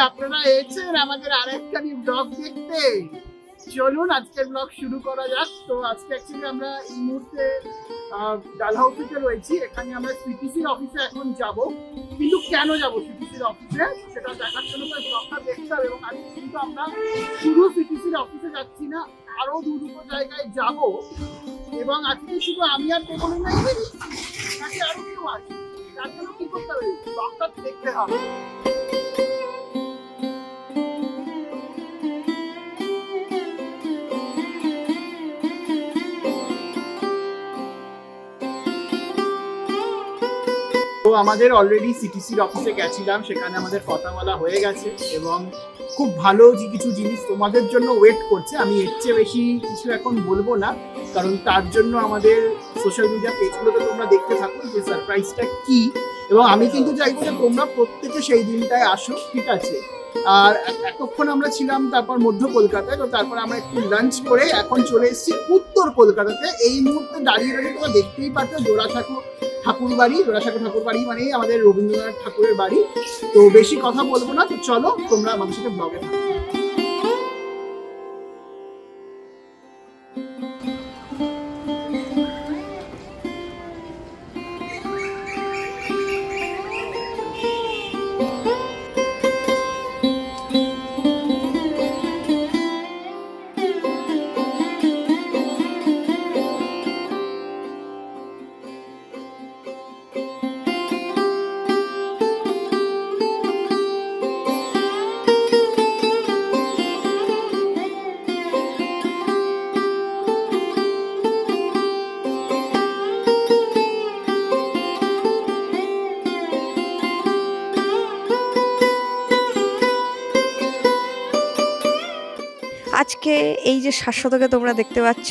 আপনারা এসেছেন আমাদের আরেকখানি ব্লগ দেখতে। চলুন আজকের ব্লগ শুরু করা যাক। তো আজকে অ্যাকচুয়ালি আমরা এই মুহূর্তে ডালহাউসিতে রয়েছি। এখানে আমরা সিটিসির অফিসে এখন যাব, কিন্তু কেন যাব সিটিসির অফিসে সেটা দেখার জন্য ব্লগটা দেখতে হবে। এবং আজকে কিন্তু আমরা শুধু সিটিসির অফিসে যাচ্ছি না, আরো দুটো জায়গায় যাব। এবং আজকে শুধু আমি আর কোনো নাই, নাকি আরো কেউ আছে, তার জন্য কি করতে হবে, ব্লগটা দেখতে হবে। তো আমাদের অলরেডি সিটিসির অফিসে গেছিলাম, সেখানে আমাদের কথা বলা হয়ে গেছে এবং খুব ভালো কিছু জিনিস তোমাদের জন্য ওয়েট করছে। আমি এর চেয়ে বেশি কিছু এখন বলবো না, কারণ তার জন্য আমাদের সোশ্যাল মিডিয়া পেজগুলোতে তোমরা দেখতে থাকো যে সারপ্রাইজটা কি। এবং আমি কিন্তু চাইবো যে তোমরা প্রত্যেকে সেই দিনটায় আসো, ঠিক আছে? আর এতক্ষণ আমরা ছিলাম তারপর মধ্য কলকাতায়, তো তারপর আমরা একটু লাঞ্চ করে এখন চলে এসেছি উত্তর কলকাতাতে। এই মুহূর্তে দাঁড়িয়ে রয়েছে, তোমরা দেখতেই পাচ্ছ জোড়াসাঁকো ঠাকুর বাড়ি। জোড়াসাঁকো ঠাকুর বাড়ি মানে আমাদের রবীন্দ্রনাথ ঠাকুরের বাড়ি। তো বেশি কথা বলবো না, তো চলো তোমরা আমাদের সাথে ব্লগে থাকো। আজকে এই যে শাশ্বতকে তোমরা দেখতে পাচ্ছ,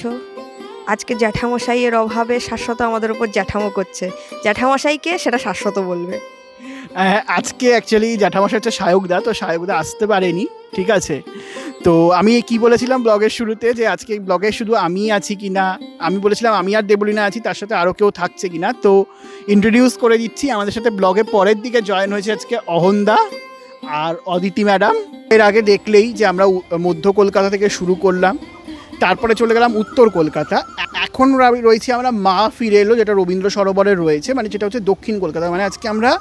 আজকে জ্যাঠামশাইয়ের অভাবে শাশ্বত আমাদের উপর জ্যাঠামো করছে। জ্যাঠামশাইকে সেটা শাশ্বত বলবে। আজকে অ্যাকচুয়ালি জ্যাঠামশাই হচ্ছে সায়কদা, তো সায়কদা আসতে পারেনি, ঠিক আছে? তো আমি কি বলেছিলাম ব্লগের শুরুতে যে আজকে ব্লগে শুধু আমি আছি কিনা, আমি বলেছিলাম আমি আর দেবলিনা আছি, তার সাথে আরও কেউ থাকছে কিনা। তো ইন্ট্রোডিউস করে দিচ্ছি, আমাদের সাথে ব্লগে পরের দিকে জয়েন হয়েছে আজকে অহনদা আর অদিতি ম্যাডাম। এর আগে দেখলেই যে আমরা মধ্য কলকাতা থেকে শুরু করলাম, তারপরে চলে গেলাম উত্তর কলকাতা। এখন রয়েছি আমরা মা ফিরে এলো, যেটা রবীন্দ্র সরোবরে রয়েছে, মানে যেটা হচ্ছে দক্ষিণ কলকাতা। মানে আজকে আমরা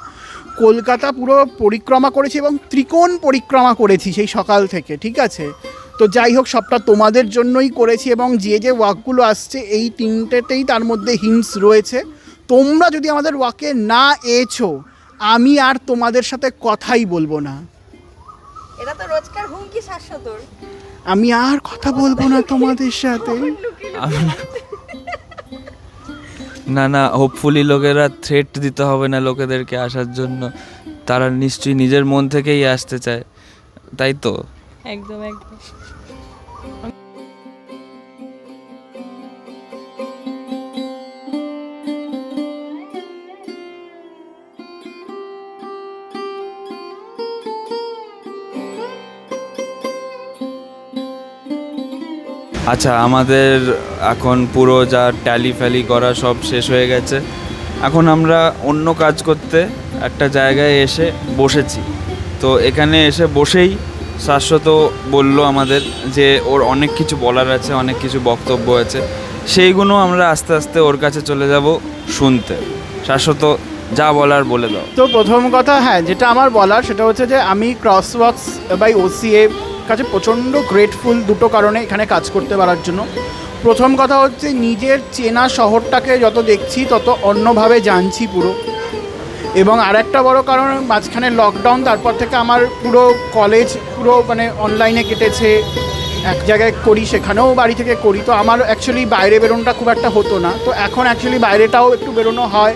কলকাতা পুরো পরিক্রমা করেছি এবং ত্রিকোণ পরিক্রমা করেছি সেই সকাল থেকে, ঠিক আছে? তো যাই হোক, সবটা তোমাদের জন্যই করেছি। এবং যে যে ওয়াকগুলো আসছে এই তিনটেতেই তার মধ্যে হিন্টস রয়েছে। তোমরা যদি আমাদের ওয়াকে না এছো, আমি আর তোমাদের সাথে কথাই বলবো না। এটা তো রোজকার হুমকি শাশ্বতর। আমি আর কথা বলবো না তোমাদের সাথে। না না, হোপফুলি লোকেরা থ্রেট দিতে হবে না লোকেদেরকে আসার জন্য, তারা নিশ্চয়ই নিজের মন থেকেই আসতে চায়, তাই তো? একদম একদম। আচ্ছা, আমাদের এখন পুরো যা ট্যালি ফ্যালি করা সব শেষ হয়ে গেছে। এখন আমরা অন্য কাজ করতে একটা জায়গায় এসে বসেছি। তো এখানে এসে বসেই শাশ্বত বলল আমাদের যে ওর অনেক কিছু বলার আছে, অনেক কিছু বক্তব্য আছে, সেইগুলো আমরা আস্তে আস্তে ওর কাছে চলে যাব শুনতে। শাশ্বত, যা বলার বলে দাও। তো প্রথম কথা, হ্যাঁ, যেটা আমার বলার সেটা হচ্ছে যে আমি ক্রসওয়ার্কস বাই ওসিএ কাছে প্রচণ্ড গ্রেটফুল দুটো কারণে এখানে কাজ করতে পারার জন্য। প্রথম কথা হচ্ছে নিজের চেনা শহরটাকে যত দেখছি তত অন্যভাবে জানছি পুরো। এবং আরেকটা বড় কারণ, মাঝখানে লকডাউন, তারপর থেকে আমার পুরো কলেজ পুরো মানে অনলাইনে কেটেছে। এক জায়গায় করি, সেখানেও বাড়ি থেকে করি। তো আমার অ্যাকচুয়ালি বাইরে বেরোনোটা খুব একটা হতো না। তো এখন অ্যাকচুয়ালি বাইরেটাও একটু বেরোনো হয়,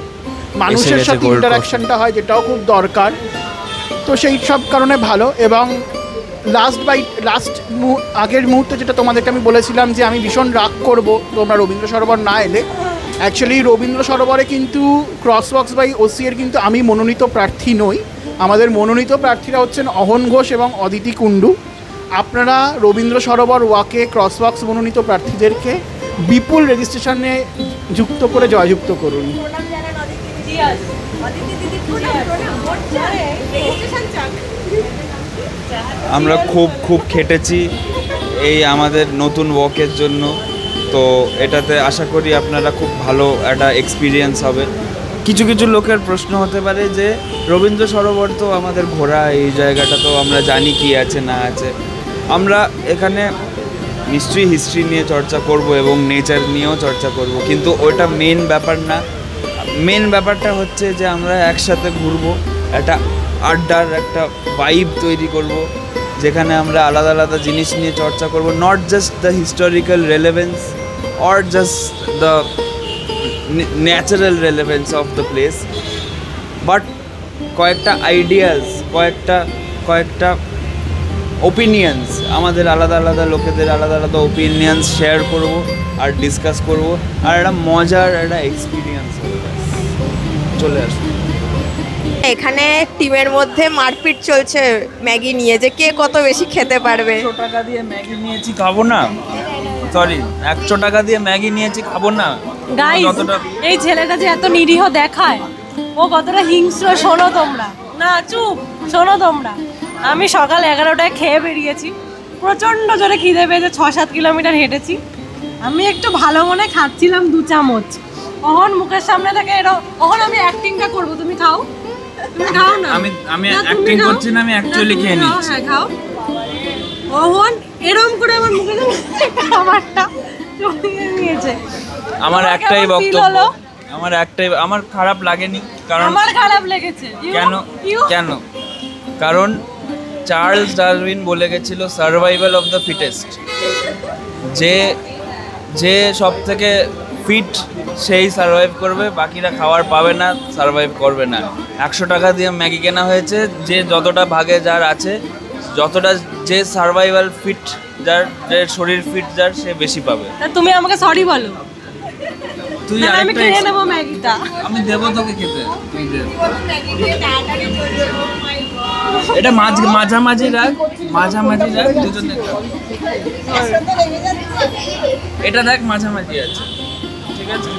মানুষের সাথে ইন্টারাকশনটা হয়, যেটাও খুব দরকার। তো সেই সব কারণে ভালো। এবং আগের মুহূর্তে যেটা তোমাদেরকে আমি বলেছিলাম যে আমি ভীষণ রাগ করব তোমরা রবীন্দ্র সরোবর না এলে, অ্যাকচুয়ালি রবীন্দ্র সরোবরে কিন্তু ক্রসওয়ার্কস বাই ওসিএর কিন্তু আমি মনোনীত প্রার্থী নই। আমাদের মনোনীত প্রার্থীরা হচ্ছেন অহন ঘোষ এবং অদিতি কুণ্ডু। আপনারা রবীন্দ্র সরোবর ওয়াকে ক্রসওয়ার্কস মনোনীত প্রার্থীদেরকে বিপুল রেজিস্ট্রেশনে যুক্ত করে জয়যুক্ত করুন। আমরা খুব খুব খেটেছি এই আমাদের নতুন ওয়াকের জন্য। তো এটাতে আশা করি আপনারা খুব ভালো একটা এক্সপিরিয়েন্স হবে। কিছু কিছু লোকের প্রশ্ন হতে পারে যে রবীন্দ্র সরোবর তো আমাদের ঘোরা, এই জায়গাটা তো আমরা জানি কি আছে না আছে। আমরা এখানে নিশ্চয়ই হিস্ট্রি নিয়ে চর্চা করব এবং নেচার নিয়েও চর্চা করব, কিন্তু ওটা মেন ব্যাপার না। মেন ব্যাপারটা হচ্ছে যে আমরা একসাথে ঘুরবো, একটা আড্ডার একটা ভাইব তৈরি করব, যেখানে আমরা আলাদা আলাদা জিনিস নিয়ে চর্চা করব, not just the historical relevance or just the natural relevance of the place, but কয়েকটা আইডিয়াস, কয়েকটা ওপিনিয়ন্স, আমাদের আলাদা আলাদা লোকেদের আলাদা আলাদা ওপিনিয়ন্স শেয়ার করব আর ডিসকাস করব, আর একটা মজার একটা এক্সপিরিয়েন্স হবে। চলে আসুন। এখানে টিমের মধ্যে মারপিট চলছে ম্যাগি নিয়ে, যে কে কত বেশি খেতে পারবে। 100 টাকা দিয়ে ম্যাগি নিয়েছি, খাবো না। সরি, 100 টাকা দিয়ে ম্যাগি নিয়েছি, খাবো না। গাইস, যতটা এই ছেলেটা যে এত নিরীহ দেখায়, ও কতটা হিংস্র শোনো তোমরা। না চুপ, শোনো তোমরা। আমি সকাল 11টায় খেয়ে বেরিয়েছি, প্রচণ্ড জোরে খিদে পেয়েছে, 6-7 কিলোমিটার হেঁটেছি। আমি একটু ভালো মনে খাচ্ছিলাম 2 চামচ, কখন মুখের সামনে থেকে কখন আমি অ্যাক্টিংটা করবো। তুমি খাও, তুমি খাও না। আমি না, তুমি অ্যাক্টিং খাও। করছি না, আমি অ্যাকচুয়ালি খেয়ে তুমি খাও, নিচ্ছি। হ্যাঁ খাও। কখন এরম করে আমার মুখে খাবারটা চড়িয়ে নিয়েছে। আমার তোমার একটাই কেমন feel বক্তব্য, হলো? আমার খারাপ লাগেনি। কারণ আমার খারাপ লেগেছে। কেন কারণ চার্লস ডারউইন বলে গেছিল সার্ভাইভাল অফ দ্য ফিটেস্ট, যে সব থেকে ফিট সেই সার্ভাইভ করবে, বাকিরা খাবার পাবে না, সার্ভাইভ করবে না। 100 টাকা দিয়ে ম্যাগি কেনা হয়েছে, যে যতটা ভাগে যার আছে, যতটা যে সার্ভাইভাল ফিট যার, যে শরীর ফিট যার, সে বেশি পাবে। তা তুমি আমাকে সরি বলো। তুই না, আমি আরেকটা খেয়ে নেবো ম্যাগিটা। আমি দেবো তোকে খেতে, তুই দে। এটা মাঝামাঝি রাখ, দুজনে খা। এটা দেখ মাঝামাঝি আছে, ঠিক আছে।